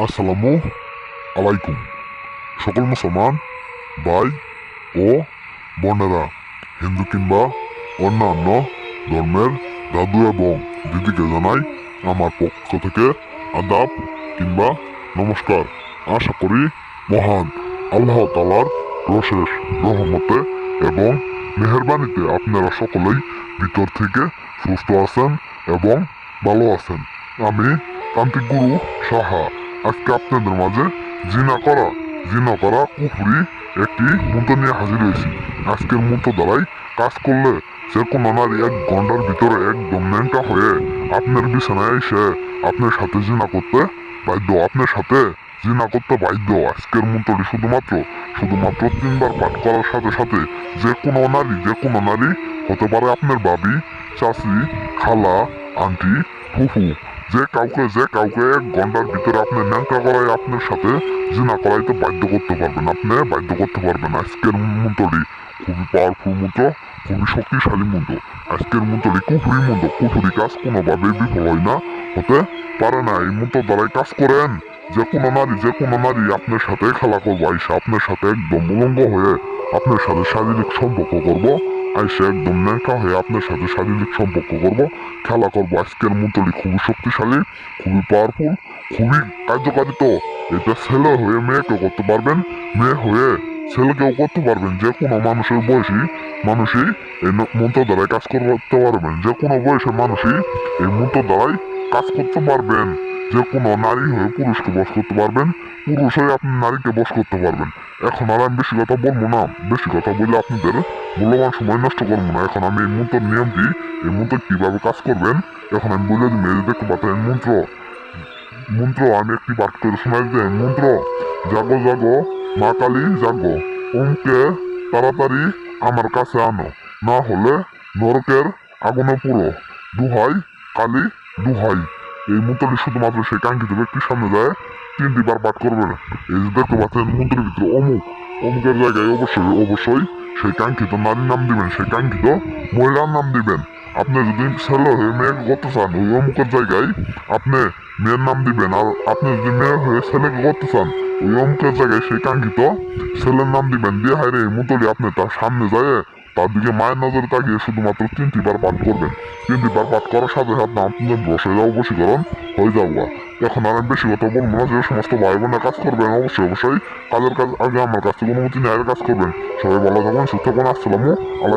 আসসালামু আলাইকুম। সকল মুসলমান ভাই ও বোনেরা, হিন্দু কিংবা অন্যান্য ধর্মের দাদু এবং দিদিকে জানাই আমার পক্ষ থেকে আদাব কিংবা নমস্কার। আশা করি মহান আল্লাহ তাআলার অশেষ রহমতে এবং মেহেরবানিতে আপনারা সকলেই ভিতর থেকে সুস্থ আছেন এবং ভালো আছেন। আমি তান্ত্রিক গুরু সাহা আজকে আপনাদের মাঝে জিনা করা কুফরি একটি মন্ত্র নিয়ে হাজির হয়েছি। আজকের মন্ত্র দ্বারাই কাজ করলে যে কোনো নারী 1 ঘন্টার ভিতরে একদম ন্যাংটা হয়ে আপনার বিছানায় এসে আপনার সাথে জিনা করতে বাধ্য, আপনার সাথে জিনা করতে বাধ্য। আজকের মন্ত্রটি শুধুমাত্র 3বার পাঠ করার সাথে সাথে যে কোনো নারী হতে পারে আপনার ভাবি, চাচি, খালা, আন্টি, ফুফু, যে কাউকে 1 ঘন্টার ভিতরে আপনি ন্যাংটা করাই আপনার সাথে জিনা করাইতে বাধ্য করতে পারবেন, আপনি বাধ্য করতে পারবেন। আজকের মন্ত্রটি খুবই পাওয়ারফুল মন্ত্র, খুবই শক্তিশালী মন্ত্র। আজকের মন্ত্রটি কুফরি মন্ত্র, কুফরি কাজ কোনোভাবে বিফল হয় না, হতে পারে না। এই মন্ত্র দ্বারাই কাজ করেন যে কোনো নারী আপনার সাথে খেলা করবো, আইসা আপনার সাথে একদম উলঙ্গ হয়ে আপনার সাথে শারীরিক সম্পর্ক করবো, আইসা একদম ন্যাংটা হয়ে আপনার সাথে শারীরিক সম্পর্ক করবো, খেলা করবো। আজকের মন্ত্রটি খুবই শক্তিশালী, খুবই পাওয়ারফুল, খুবই কার্যকারী। তো এটা ছেলে হয়ে মেয়েকে করতে পারবেন, মেয়ে হয়ে ছেলেকেও করতে পারবেন। যে কোনো মানুষের মানুষই এই মন্ত্র দ্বারাই কাজ করতে পারবেন। যে কোনো বয়সের মানুষই এই মন্ত্র দ্বারাই কাজ করতে পারবেন। যে কোনো নারী হয়ে পুরুষকে বশ করতে পারবেন, পুরুষ হয়ে আপনি নারীকে বশ করতে পারবেন। এখন আর আমি বেশি কথা বলবো না, বেশি কথা বলে আপনাদের মূল্যবান সময় নষ্ট করবো না। এখন আমি এই মন্ত্রের নিয়মটি, এই মন্ত্র কিভাবে কাজ করবেন এখন আমি বলে দিই। মেয়ে দেখতে পাচ্ছেন মন্ত্র আমি একটি পাঠ করে শোনাই দিই। মন্ত্র: জাগো জাগো মা কালী জাগো, ওমকে তাড়াতাড়ি আমার কাছে আনো, না হলে নরকের আগুনে পুরো, দুহাই কালী দুহাই। এই মন্ত্রটি শুধুমাত্র সেই কাঙ্ক্ষিত ব্যক্তির সামনে যায় 3বার পাঠ করবেন। এই যে দেখতে পাচ্ছেন মন্ত্রের ভিতরে অমুকের জায়গায় অবশ্যই সেই কাঙ্ক্ষিত নারীর নাম দিবেন, সেই কাঙ্ক্ষিত মহিলার নাম দিবেন। আপনি যদি ছেলে হয়ে মেয়েকে করতে চান, ওই অমুকের জায়গায় আপনি মেয়ের নাম দিবেন। আর আপনি যদি মেয়ে হয়ে ছেলেকে করতে চান, ওই অমুকের জায়গায় সেই কাঙ্ক্ষিত ছেলের নাম দিবেন। দিয়ে হাইরে এই মন্ত্রটি আপনি তার সামনে যায় তার দিকে মায়ের নজরে তাকিয়ে শুধুমাত্র 3বার পাঠ করবেন। 3বার পাঠ করার সাথে সাথে আপনাদের বশীকরণ হয়ে যাবো। এখন আর আমি বেশি কথা বলবো না। যে সমস্ত ভাই বোনের কাজ করবেন অবশ্যই কাজের কাজ আগে আমার কাছ থেকে অনুমতি নিয়ে কাজ করবেন। সবাই ভালো থাকবেন, সুস্থ থাকবেন। আসসালামু আলাইকুম।